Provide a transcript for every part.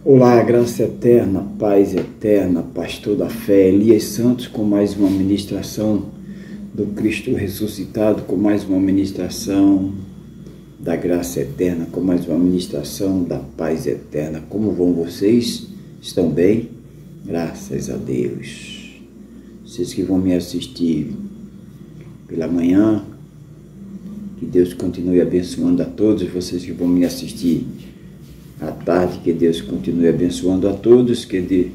Olá, graça eterna, paz eterna, pastor da fé, Elias Santos, com mais uma ministração do Cristo ressuscitado, com mais uma ministração da graça eterna, com mais uma ministração da paz eterna. Como vão vocês? Estão bem? Graças a Deus. Vocês que vão me assistir pela manhã, que Deus continue abençoando a todos. Vocês que vão me assistir à tarde, que Deus continue abençoando a todos, que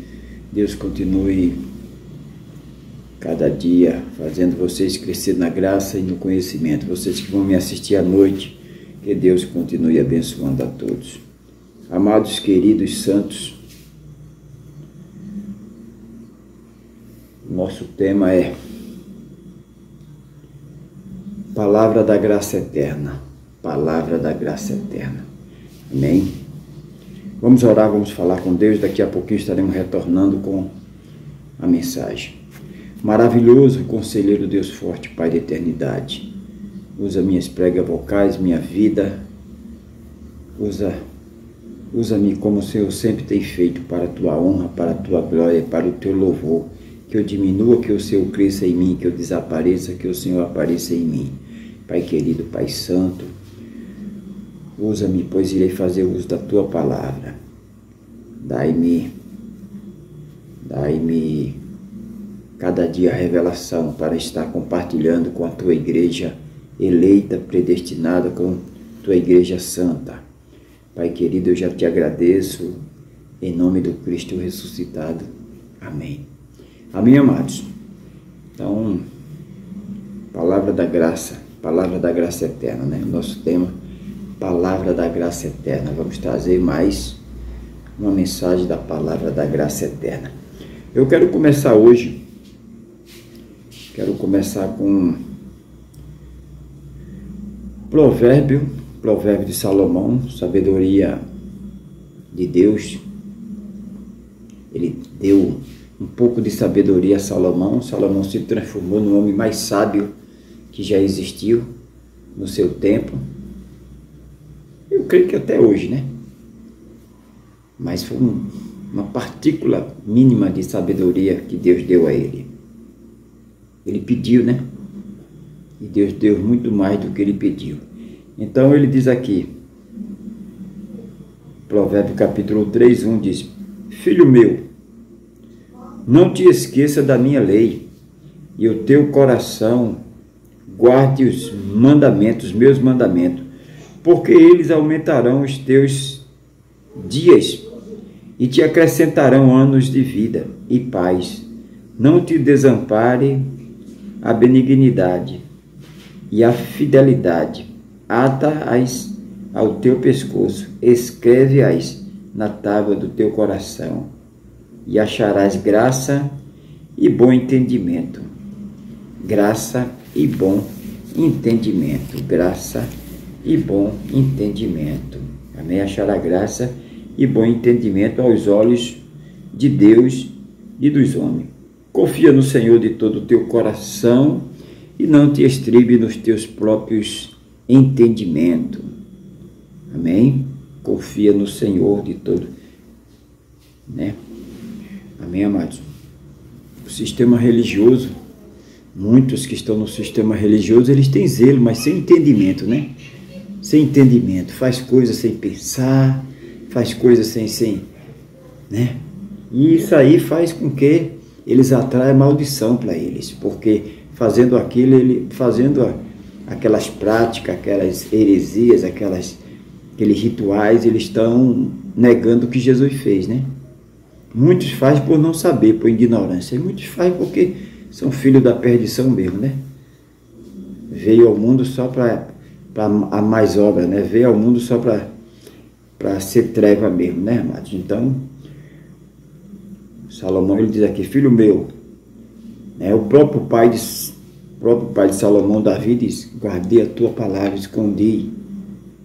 Deus continue cada dia fazendo vocês crescer na graça e no conhecimento. Vocês que vão me assistir à noite, que Deus continue abençoando a todos. Amados, queridos, santos, nosso tema é Palavra da Graça Eterna. Palavra da Graça Eterna. Amém? Vamos orar, vamos falar com Deus. Daqui a pouquinho estaremos retornando com a mensagem. Maravilhoso, conselheiro Deus forte, Pai da eternidade. Usa minhas pregas vocais, minha vida. Usa-me como o Senhor sempre tem feito, para a tua honra, para a tua glória, para o teu louvor. Que eu diminua, que o Senhor cresça em mim, que eu desapareça, que o Senhor apareça em mim. Pai querido, Pai santo, usa-me, pois irei fazer uso da tua palavra. Dai-me cada dia a revelação para estar compartilhando com a tua igreja eleita, predestinada, com a tua igreja santa. Pai querido, eu já te agradeço, em nome do Cristo ressuscitado. Amém. Amém, amados. Então, palavra da graça eterna, né? O nosso tema, palavra da graça eterna. Vamos trazer mais uma mensagem da palavra da graça eterna. Eu quero começar hoje, com provérbio de Salomão, sabedoria de Deus. Ele deu um pouco de sabedoria a Salomão. Salomão se transformou no homem mais sábio que já existiu no seu tempo. Eu creio que até hoje, né? Mas foi uma partícula mínima de sabedoria que Deus deu a ele. Ele pediu, né? E Deus deu muito mais do que ele pediu. Então ele diz aqui, Provérbio capítulo 3, 1 diz: Filho meu, não te esqueça da minha lei, e o teu coração guarde os mandamentos, meus mandamentos, porque eles aumentarão os teus dias e te acrescentarão anos de vida e paz. Não te desampare a benignidade e a fidelidade. Ata-as ao teu pescoço, escreve-as na tábua do teu coração, e acharás graça e bom entendimento. Graça e bom entendimento. Graça e bom entendimento. Amém? Achará graça e bom entendimento aos olhos de Deus e dos homens. Confia no Senhor de todo o teu coração e não te estribe nos teus próprios entendimentos. Amém? Confia no Senhor de todo, né? Amém, amados? O sistema religioso, muitos que estão no sistema religioso, eles têm zelo, mas sem entendimento, né? Sem entendimento, faz coisas sem pensar, faz coisas sem, né? E isso aí faz com que eles atraiam maldição para eles, porque fazendo aquilo, fazendo aquelas práticas, aquelas heresias, aqueles rituais, eles estão negando o que Jesus fez, né? Muitos fazem por não saber, por ignorância, e muitos fazem porque são filhos da perdição mesmo, né? Veio ao mundo só para a mais obra, né? Veio ao mundo só para ser treva mesmo, né, amados? Então, Salomão, ele diz aqui, filho meu, né? O próprio pai de Salomão, Davi, diz: guardei a tua palavra, escondi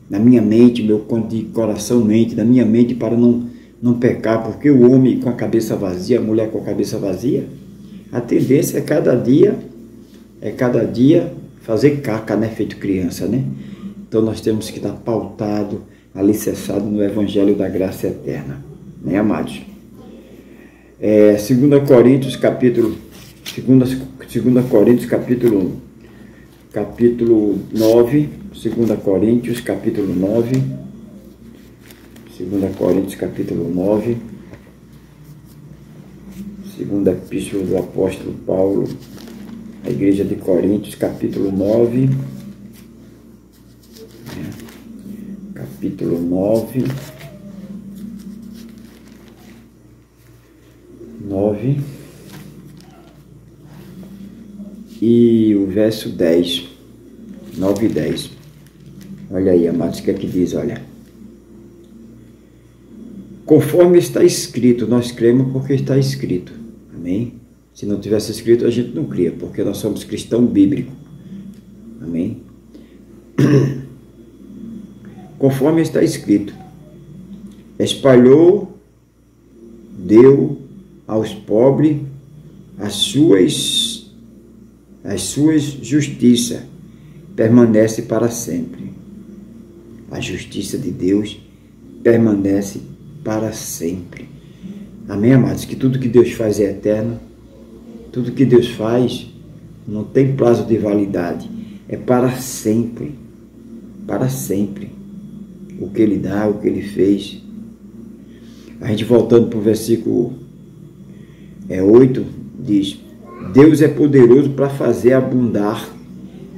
na minha mente, meu coração mente, na minha mente, para não pecar, porque o homem com a cabeça vazia, a mulher com a cabeça vazia, a tendência é cada dia fazer caca, né, feito criança, né? Então nós temos que estar pautado, alicerçado no Evangelho da graça eterna. né, amados? 2 Coríntios capítulo 9, 2 Coríntios capítulo 9, 2 Coríntios capítulo 9, segunda epístola do apóstolo Paulo à igreja de Coríntios, capítulo 9, capítulo 9, e o verso 10, 9 e 10. Olha aí, amados, o que é que diz? Olha: conforme está escrito, nós cremos porque está escrito. Amém? Se não tivesse escrito, a gente não cria, porque nós somos cristão bíblico. Amém? Conforme está escrito, espalhou, deu aos pobres as suas justiças, permanece para sempre. A justiça de Deus permanece para sempre. Amém, amados? Que tudo que Deus faz é eterno. Tudo que Deus faz não tem prazo de validade. É para sempre. Para sempre. O que Ele dá, o que Ele fez. A gente voltando para o versículo 8, diz: Deus é poderoso para fazer abundar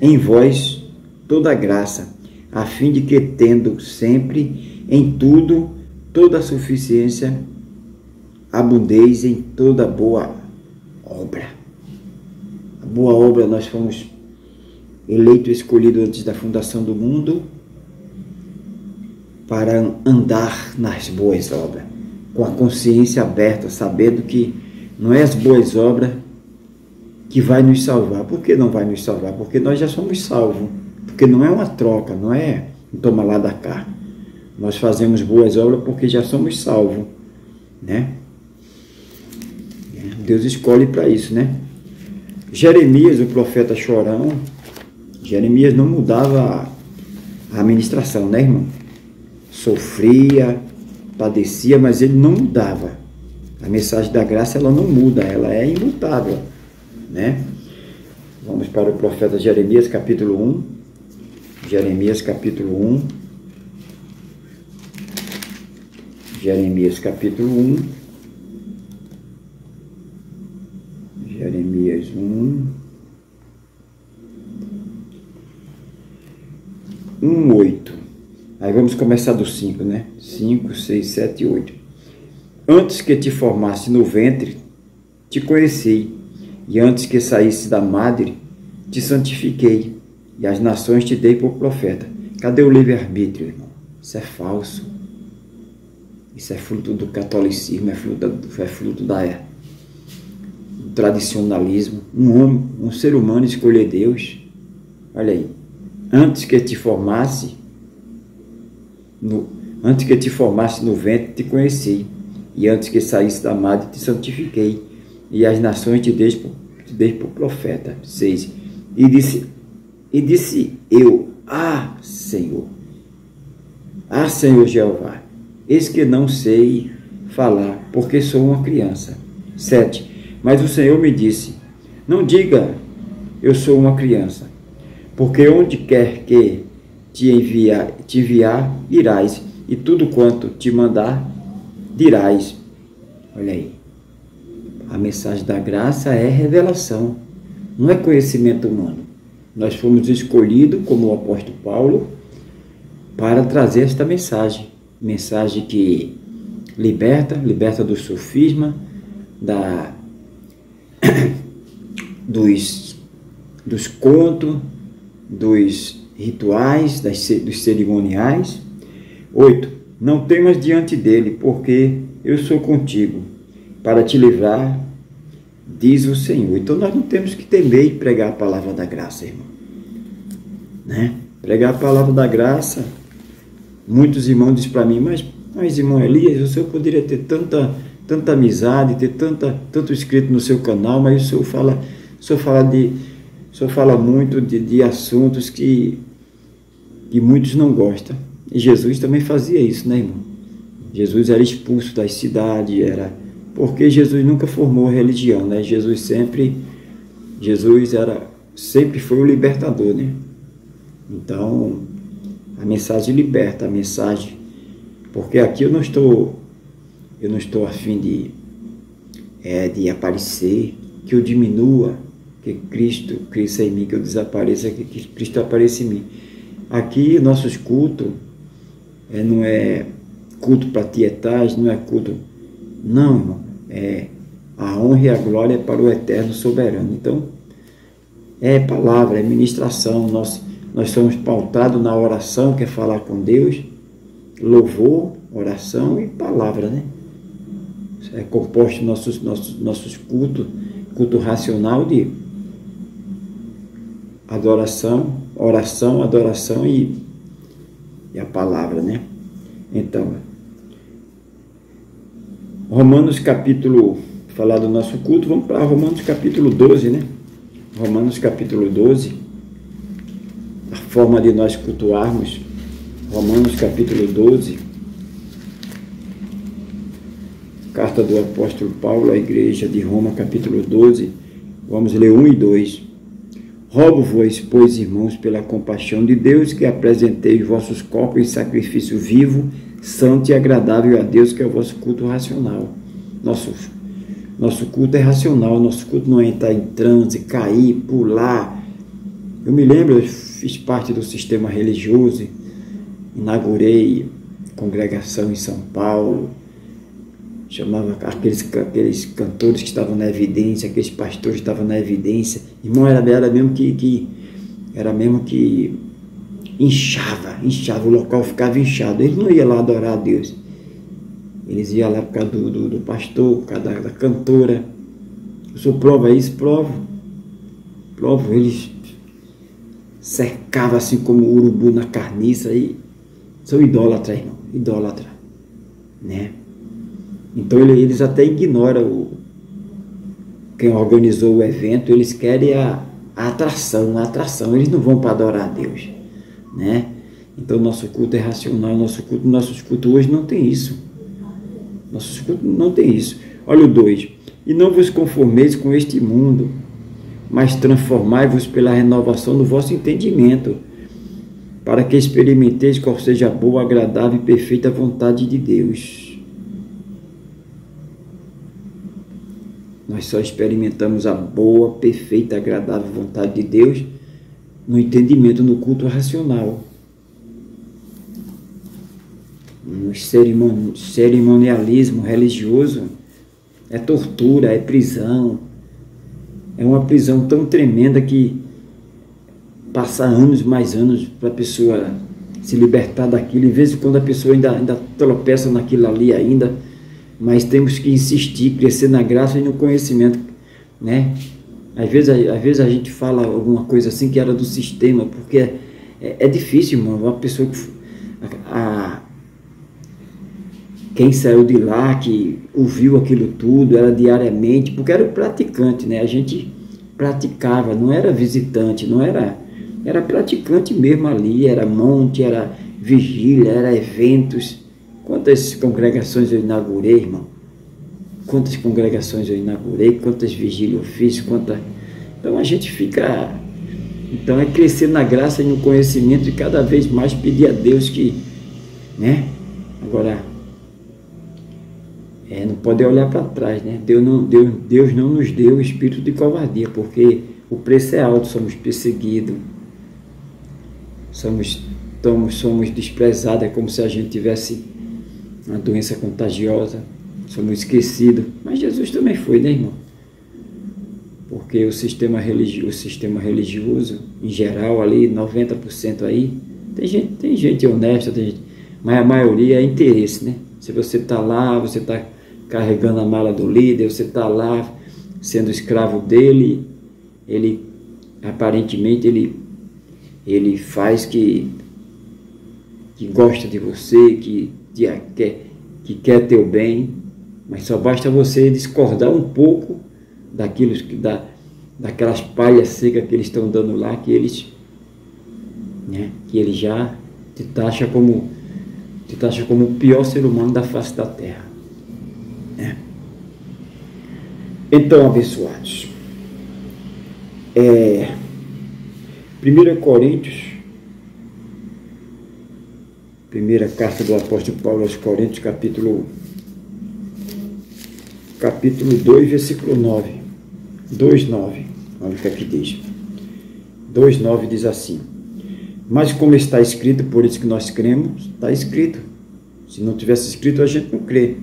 em vós toda a graça, a fim de que, tendo sempre em tudo toda a suficiência, abundeis em toda boa obra. A boa obra, nós fomos eleitos e escolhidos antes da fundação do mundo para andar nas boas obras, com a consciência aberta, sabendo que não é as boas obras que vai nos salvar. Por que não vai nos salvar? Porque nós já somos salvos. Porque não é uma troca, não é um toma lá da cá. Nós fazemos boas obras porque já somos salvos, né? Deus escolhe para isso, né? Jeremias, o profeta chorão, Jeremias não mudava a administração, né, irmão? Sofria, padecia, mas ele não mudava. A mensagem da graça, ela não muda, ela é imutável, né? Vamos para o profeta Jeremias, capítulo 1. Jeremias, capítulo 1. Jeremias, capítulo 1. Jeremias 1. 1:8. Aí vamos começar do 5, né? 5, 6, 7 e 8. Antes que te formasse no ventre, te conheci, e antes que saísse da madre, te santifiquei, e as nações te dei por profeta. Cadê o livre-arbítrio, irmão? Isso é falso. Isso é fruto do catolicismo, é fruto do tradicionalismo. Um ser humano escolher Deus. Olha aí. Antes que te formasse no ventre, te conheci, e antes que saísse da madre, te santifiquei, e as nações te dei por profeta. 6. E disse eu: Senhor Jeová, eis que não sei falar, porque sou uma criança. 7. Mas o Senhor me disse: não diga, eu sou uma criança, porque onde quer que te enviar, irás, e tudo quanto te mandar, dirás. Olha aí. A mensagem da graça é revelação, não é conhecimento humano. Nós fomos escolhidos, como o apóstolo Paulo, para trazer esta mensagem. Mensagem que liberta do sofisma, dos contos, dos rituais, dos cerimoniais. 8. Não temas diante dele, porque eu sou contigo, para te livrar, diz o Senhor. Então nós não temos que temer e pregar a palavra da graça, irmão, né? Pregar a palavra da graça. Muitos irmãos dizem para mim: mas irmão Elias, o senhor poderia ter tanta amizade, ter tanto inscrito no seu canal, mas o senhor fala muito de assuntos que muitos não gostam. E Jesus também fazia isso, né, irmão? Jesus era expulso das cidades, porque Jesus nunca formou religião, né? Jesus sempre foi o libertador, né? Então, a mensagem liberta, a mensagem, porque aqui eu não estou a fim de aparecer, que eu diminua, que Cristo cresça em mim, que eu desapareça, que Cristo apareça em mim. Aqui, nossos cultos, não é culto para tietagem, não é culto, não, irmão, a honra e a glória é para o eterno soberano. Então, é palavra, é ministração, nós somos pautados na oração, que é falar com Deus, louvor, oração e palavra, né? É composto nossos cultos, culto racional de adoração, oração, adoração e a palavra, né? Então, Romanos capítulo, falar do nosso culto, vamos para Romanos capítulo 12, né? Romanos capítulo 12, a forma de nós cultuarmos, Romanos capítulo 12, carta do apóstolo Paulo à igreja de Roma, capítulo 12, vamos ler 1 e 2. Rogo-vos, pois, irmãos, pela compaixão de Deus, que apresenteis vossos corpos em sacrifício vivo, santo e agradável a Deus, que é o vosso culto racional. Nosso culto é racional, nosso culto não é entrar em transe, cair, pular. Eu me lembro, eu fiz parte do sistema religioso, inaugurei congregação em São Paulo, chamava aqueles cantores que estavam na evidência, aqueles pastores que estavam na evidência. Irmão, era mesmo que inchava, o local ficava inchado. Eles não iam lá adorar a Deus, eles iam lá por causa do pastor, por causa da cantora. Eu sou prova isso, provo, eles cercavam assim como o urubu na carniça, e são idólatras, irmão, né? Então eles até ignoram quem organizou o evento, eles querem a atração, eles não vão para adorar a Deus, né? Então nosso culto é racional, nossos cultos hoje não tem isso. Nossos cultos não tem isso. Olha o 2. E não vos conformeis com este mundo, mas transformai-vos pela renovação do vosso entendimento, para que experimenteis qual seja a boa, agradável e perfeita vontade de Deus. Nós só experimentamos a boa, perfeita, agradável vontade de Deus no entendimento, no culto racional. No cerimonialismo religioso é tortura, é prisão. É uma prisão tão tremenda que passa anos, mais anos, para a pessoa se libertar daquilo. E de vez em quando a pessoa ainda tropeça naquilo ali ainda. Mas temos que insistir, crescer na graça e no conhecimento, né? Às vezes a gente fala alguma coisa assim que era do sistema, porque é difícil, irmão. Uma pessoa quem saiu de lá, que ouviu aquilo tudo, era diariamente, porque era o praticante, né? A gente praticava, não era visitante, era praticante mesmo ali, era monte, era vigília, era eventos. Quantas congregações eu inaugurei, irmão? Quantas vigílias eu fiz, Então a gente fica... Então é crescer na graça e no conhecimento e cada vez mais pedir a Deus que... né? Agora, não pode olhar para trás, né? Deus não nos deu o espírito de covardia, porque o preço é alto, somos perseguidos, somos desprezados, é como se a gente tivesse uma doença contagiosa, somos esquecidos, mas Jesus também foi, né, irmão? Porque o sistema religioso, em geral, ali, 90% aí, tem gente honesta, mas a maioria é interesse, né? Se você está lá, você está carregando a mala do líder, você está lá sendo escravo dele, ele, aparentemente, ele faz que gosta de você, que quer teu bem, mas só basta você discordar um pouco daquelas palhas secas que eles estão dando lá, que eles já te taxam como te taxa como o pior ser humano da face da terra. Então, abençoados, 1 Coríntios, primeira carta do apóstolo Paulo aos Coríntios, capítulo 2, versículo 9, 2:9, olha o que aqui diz. 2:9 diz assim: mas como está escrito, por isso que nós cremos, está escrito. Se não tivesse escrito, a gente não crê.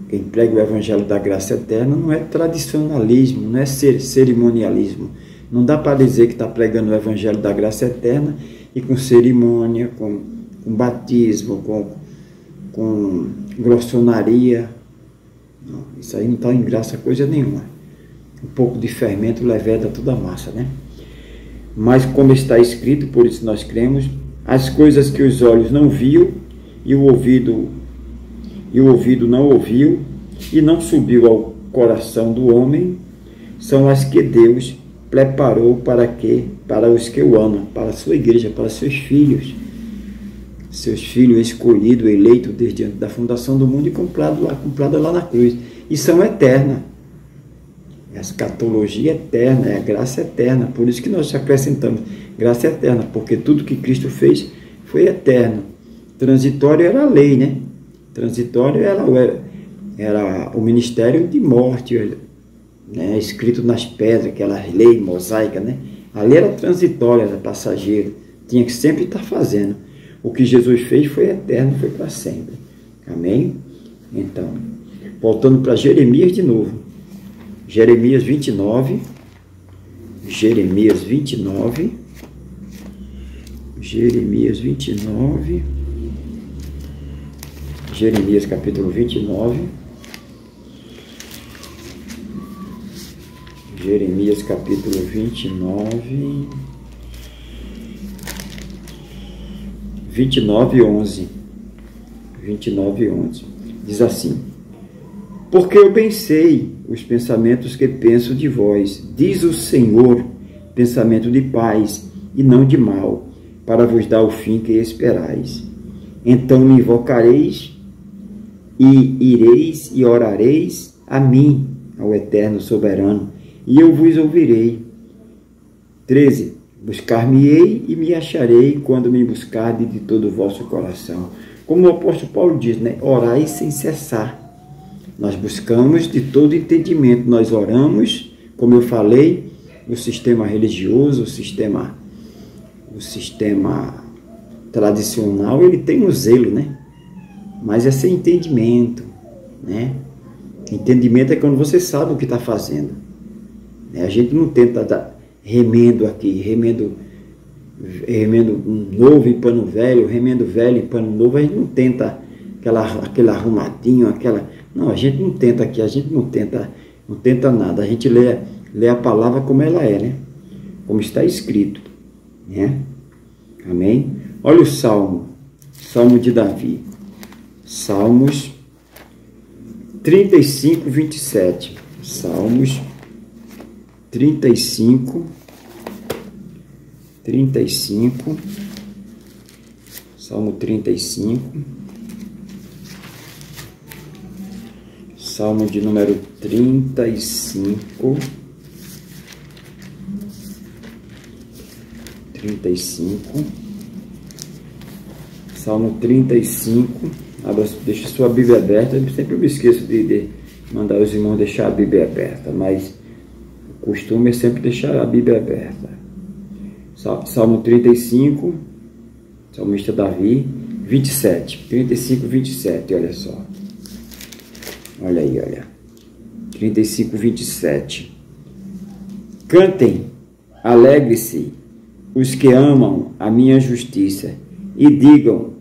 Quem prega o evangelho da graça eterna não é tradicionalismo, não é cerimonialismo. Não dá para dizer que está pregando o evangelho da graça eterna e com cerimônia, com batismo, com grossonaria. Não, isso aí não está em graça coisa nenhuma. Um pouco de fermento leveda toda a massa, né? Mas como está escrito, por isso nós cremos, as coisas que os olhos não viu e o ouvido não ouviu e não subiu ao coração do homem, são as que Deus preparou para os que o amam, para a sua igreja, para seus filhos escolhidos, eleitos desde antes da fundação do mundo e comprado lá na cruz, e são eternas. A escatologia eterna, é a graça eterna, por isso que nós acrescentamos graça eterna, porque tudo que Cristo fez foi eterno. Transitório era a lei, né? Transitório era o ministério de morte, né? Escrito nas pedras, aquela lei mosaica, né? Ali era transitório, era passageiro, tinha que sempre estar fazendo. O que Jesus fez foi eterno, foi para sempre. Amém? Então, voltando para Jeremias de novo. Jeremias 29, Jeremias capítulo 29, Jeremias capítulo 29, 29:11, diz assim: porque eu bem sei os pensamentos que penso de vós, diz o Senhor, pensamento de paz e não de mal, para vos dar o fim que esperais. Então me invocareis e ireis e orareis a mim, ao Eterno Soberano, e eu vos ouvirei. 13. Buscar-me-ei e me acharei quando me buscardes de todo o vosso coração. Como o apóstolo Paulo diz, né? Orai sem cessar. Nós buscamos de todo entendimento, nós oramos, como eu falei, o sistema religioso, o sistema tradicional, ele tem um zelo, né? Mas é sem entendimento, né? Entendimento é quando você sabe o que está fazendo. A gente não tenta dar remendo aqui, remendo novo em pano velho, remendo velho em pano novo, a gente não tenta aquele arrumadinho, não, a gente não tenta aqui, a gente não tenta nada, a gente lê a palavra como ela é, né? Como está escrito, né? Amém? Olha o Salmo de Davi, Salmos 35, 27, Salmos 35, Salmo 35, Salmo de número 35, Salmo 35, deixa sua Bíblia aberta, eu sempre me esqueço de mandar os irmãos deixar a Bíblia aberta, mas o costume é sempre deixar a Bíblia aberta. Salmo 35, salmista Davi, 27, 35, 27, olha só. Olha aí, olha. 35, 27. Cantem, alegre-se os que amam a minha justiça e digam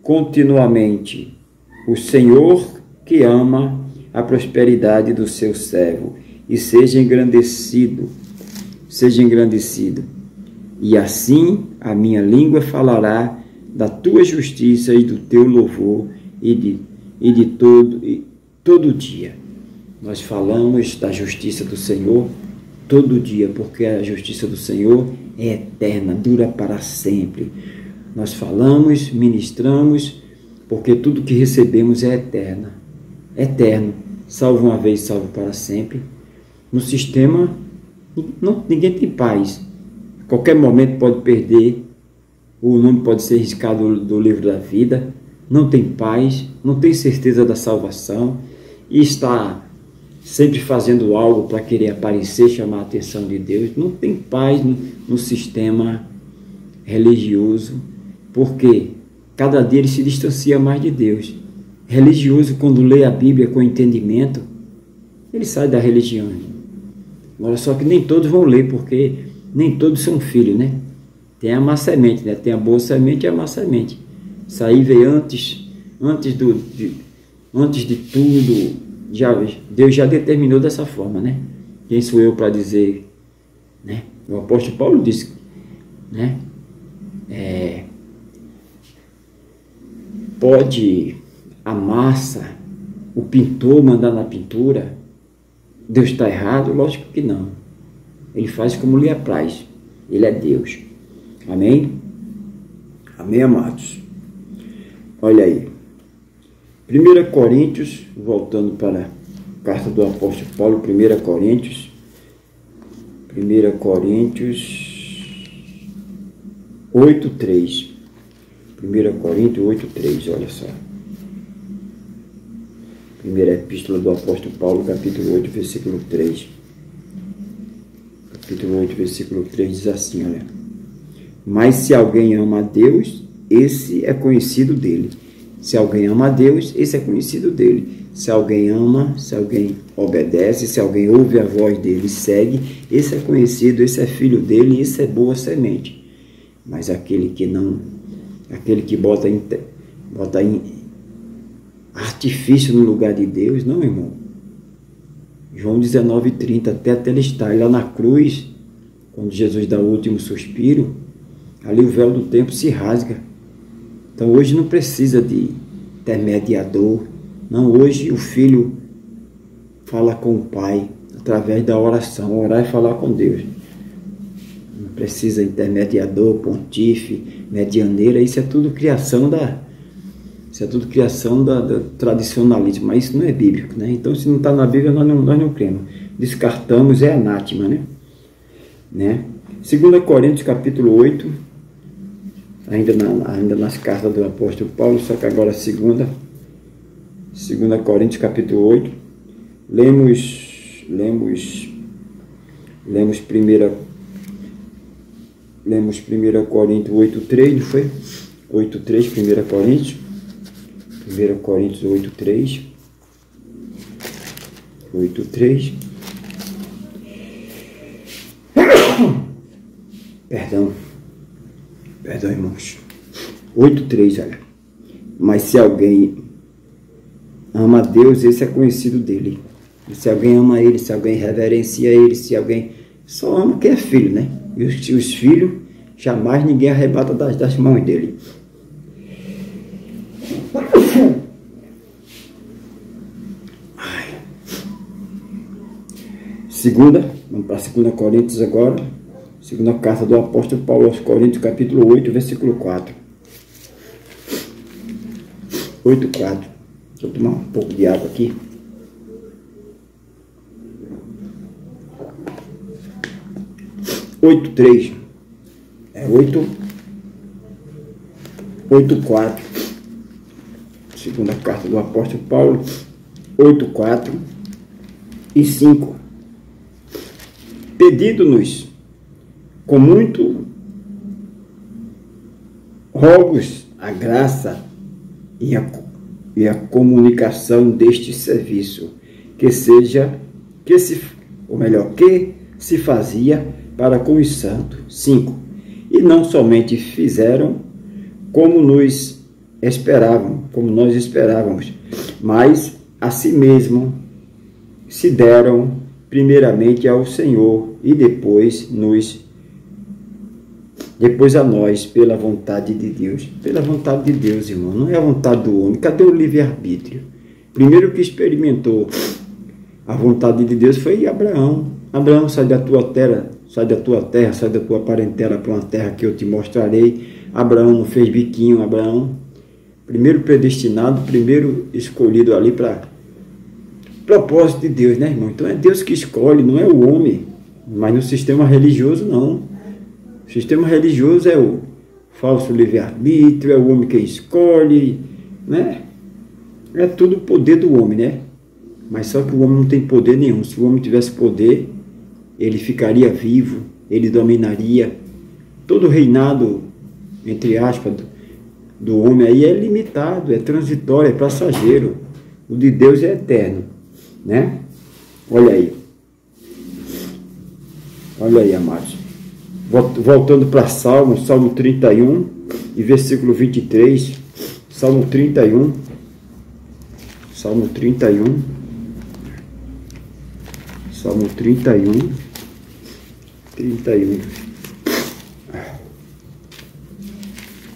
continuamente: o Senhor que ama a prosperidade do seu servo, e seja engrandecido. E assim a minha língua falará da tua justiça e do teu louvor e de todo dia. Nós falamos da justiça do Senhor todo dia, porque a justiça do Senhor é eterna, dura para sempre. Nós falamos, ministramos porque tudo que recebemos é eterno, salvo uma vez, salvo para sempre. No sistema, ninguém tem paz. A qualquer momento pode perder, o nome pode ser riscado do livro da vida, não tem paz, não tem certeza da salvação e está sempre fazendo algo para querer aparecer, chamar a atenção de Deus. Não tem paz no sistema religioso, porque cada dia ele se distancia mais de Deus. Religioso, quando lê a Bíblia com entendimento, ele sai da religião. Agora, só que nem todos vão ler, porque nem todos são filhos, né? Tem a má semente, né? Tem a boa semente e a má semente. Isso aí veio antes de tudo. Deus já determinou dessa forma, né? Quem sou eu para dizer, né? O apóstolo Paulo disse, né? Pode a massa, o pintor mandar na pintura, Deus está errado? Lógico que não. Ele faz como lhe apraz. Ele é Deus. Amém? Amém, amados? Olha aí. 1 Coríntios, voltando para a carta do apóstolo Paulo, 1 Coríntios 8:3. 1 Coríntios 8:3, olha só. Primeira epístola do apóstolo Paulo, capítulo 8, versículo 3. Capítulo 8, versículo 3 diz assim, olha. Mas se alguém ama a Deus, esse é conhecido dele. Se alguém ama a Deus, esse é conhecido dele. Se alguém ama, se alguém obedece, se alguém ouve a voz dele e segue, esse é conhecido, esse é filho dele, esse é boa semente. Mas aquele que não, aquele que bota em artifício no lugar de Deus, não, irmão. João 19:30, até ele estar lá na cruz, quando Jesus dá o último suspiro, ali o véu do templo se rasga. Então hoje não precisa de intermediador. Não, hoje o filho fala com o pai através da oração. Orar é falar com Deus. Não precisa intermediador, pontífice, medianeira. Isso é tudo criação da tradicionalismo. Mas isso não é bíblico, né? Então se não está na Bíblia, nós não cremos. Descartamos, é anátema, né? 2 Coríntios capítulo 8, ainda nas cartas do apóstolo Paulo, só que agora 2 Coríntios capítulo 8, lemos 1 Coríntios 8:3, não foi? 8:3, 1 Coríntios 8:3, 8:3, perdão, irmãos, 8:3, olha. Mas se alguém ama a Deus, esse é conhecido dele. E se alguém ama ele, se alguém reverencia ele, se alguém só ama quem é filho, né? E os filhos, jamais ninguém arrebata das mãos dele. Vamos para 2 Coríntios agora. Segunda carta do apóstolo Paulo aos Coríntios, capítulo 8, versículo 4. 8:4. Deixa eu tomar um pouco de água aqui. É 8:4. Segunda carta do apóstolo Paulo, 8:4 e 5. Pedindo-nos com muito rogos a graça e a comunicação deste serviço, que se fazia para com os santos. 5. E não somente fizeram como nós esperávamos, mas a si mesmo se deram primeiramente ao Senhor e depois a nós, pela vontade de Deus. Pela vontade de Deus, irmão, não é a vontade do homem. Cadê o livre-arbítrio? Primeiro que experimentou a vontade de Deus foi Abraão. Abraão, sai da tua terra, sai da tua parentela para uma terra que eu te mostrarei. Abraão não fez biquinho, Abraão primeiro predestinado, primeiro escolhido ali para propósito de Deus, né, irmão? Então é Deus que escolhe, não é o homem. Mas no sistema religioso, não. O sistema religioso é o falso livre-arbítrio, é o homem que escolhe, né? É tudo o poder do homem, né? Mas só que o homem não tem poder nenhum. Se o homem tivesse poder, ele ficaria vivo, ele dominaria. Todo o reinado, entre aspas, do homem aí é limitado, é transitório, é passageiro. O de Deus é eterno, né? Olha aí. Olha aí, amados. Voltando para Salmo 31 e versículo 23. Salmo 31. Salmo 31. Salmo 31. 31.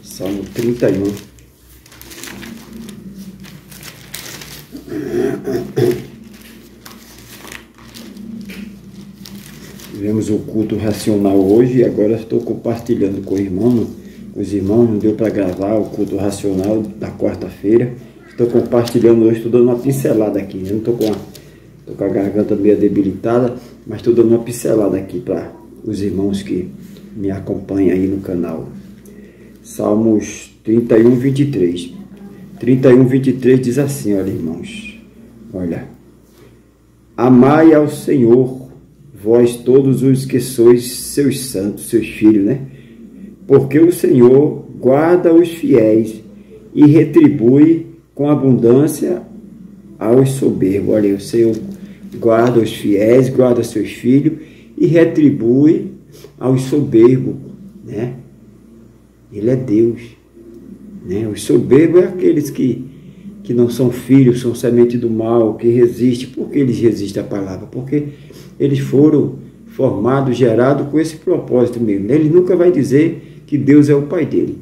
Salmo 31. Tivemos o culto racional hoje e agora estou compartilhando com os irmãos, não deu para gravar o culto racional da quarta-feira. Estou compartilhando hoje, estou dando uma pincelada aqui, né? Não estou com a garganta meio debilitada, mas estou dando uma pincelada aqui para os irmãos que me acompanham aí no canal. Salmos 31, 23. 31, 23 diz assim, olha, irmãos, olha: amai ao Senhor, vós todos os que sois seus santos, seus filhos, né? Porque o Senhor guarda os fiéis e retribui com abundância aos soberbos. Olha, o Senhor guarda os fiéis, guarda seus filhos e retribui aos soberbos, né? Ele é Deus, né? Os soberbos é aqueles que não são filhos, são semente do mal, que resistem. Por que eles resistem à palavra? Porque eles foram formados, gerados com esse propósito mesmo. Ele nunca vai dizer que Deus é o pai dele,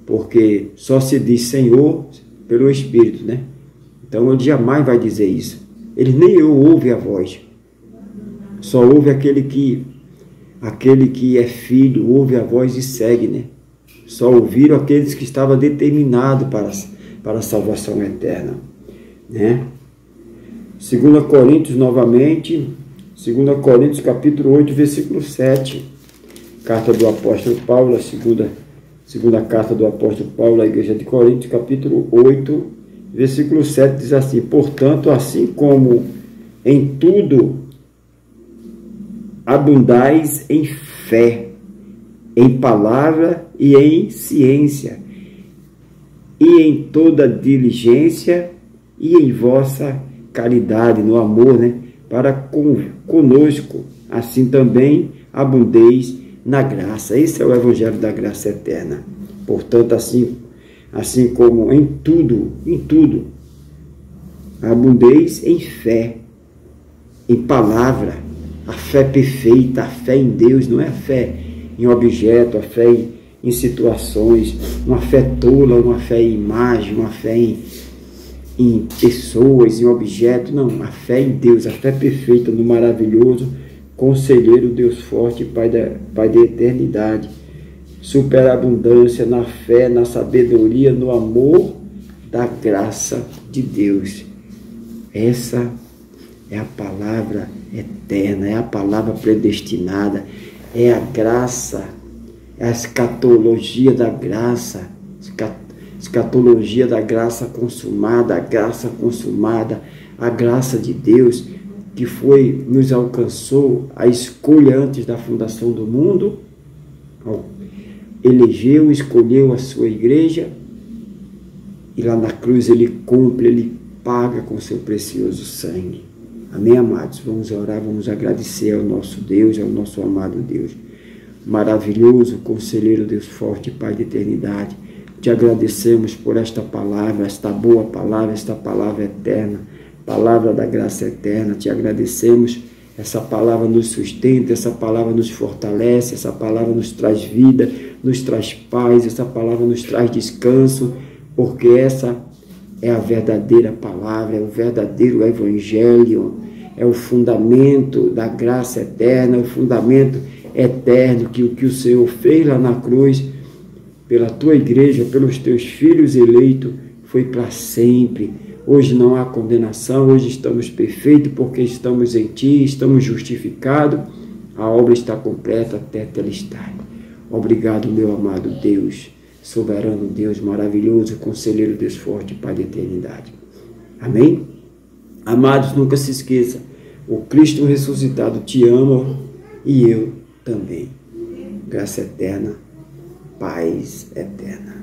porque só se diz Senhor pelo Espírito, né? Então ele jamais vai dizer isso. Ele nem ouve a voz. Só ouve aquele que é filho, ouve a voz e segue, né? Só ouviram aqueles que estavam determinados para a salvação eterna, né? 2 Coríntios novamente, 2 Coríntios capítulo 8, versículo 7, carta do apóstolo Paulo, a segunda carta do apóstolo Paulo à igreja de Coríntios, capítulo 8, versículo 7, diz assim: portanto, assim como em tudo abundais em fé, em palavra e em ciência, e em toda diligência e em vossa caridade, no amor, né? Para conosco, assim também abundeis na graça. Esse é o evangelho da graça eterna. Portanto, assim como em tudo, abundeis em fé, em palavra, a fé perfeita, a fé em Deus, não é a fé em objeto, a fé em situações, uma fé tola, uma fé em imagem, uma fé em pessoas, em objetos, não, a fé em Deus, a fé perfeita no maravilhoso Conselheiro, Deus forte, Pai da eternidade, superabundância na fé, na sabedoria, no amor da graça de Deus. Essa é a palavra eterna, é a palavra predestinada, é a graça, é a escatologia da graça, escatologia da graça consumada, a graça de Deus que nos alcançou, a escolha antes da fundação do mundo, elegeu, escolheu a sua igreja, e lá na cruz ele cumpre, ele paga com seu precioso sangue. Amém, amados? Vamos orar, vamos agradecer ao nosso Deus, ao nosso amado Deus. Maravilhoso, Conselheiro, Deus forte, Pai de eternidade, te agradecemos por esta palavra, esta boa palavra, esta palavra eterna, palavra da graça eterna. Te agradecemos, essa palavra nos sustenta, essa palavra nos fortalece, essa palavra nos traz vida, nos traz paz, essa palavra nos traz descanso, porque essa é a verdadeira palavra, é o verdadeiro evangelho, é o fundamento da graça eterna, é o fundamento eterno que o Senhor fez lá na cruz pela tua igreja, pelos teus filhos eleitos, foi para sempre. Hoje não há condenação, hoje estamos perfeitos porque estamos em Ti, estamos justificados. A obra está completa até Telestai. Obrigado, meu amado Deus, soberano Deus, maravilhoso, conselheiro Deus forte, Pai da eternidade. Amém? Amados, nunca se esqueça, o Cristo ressuscitado te ama e eu também. Graça eterna, paz eterna.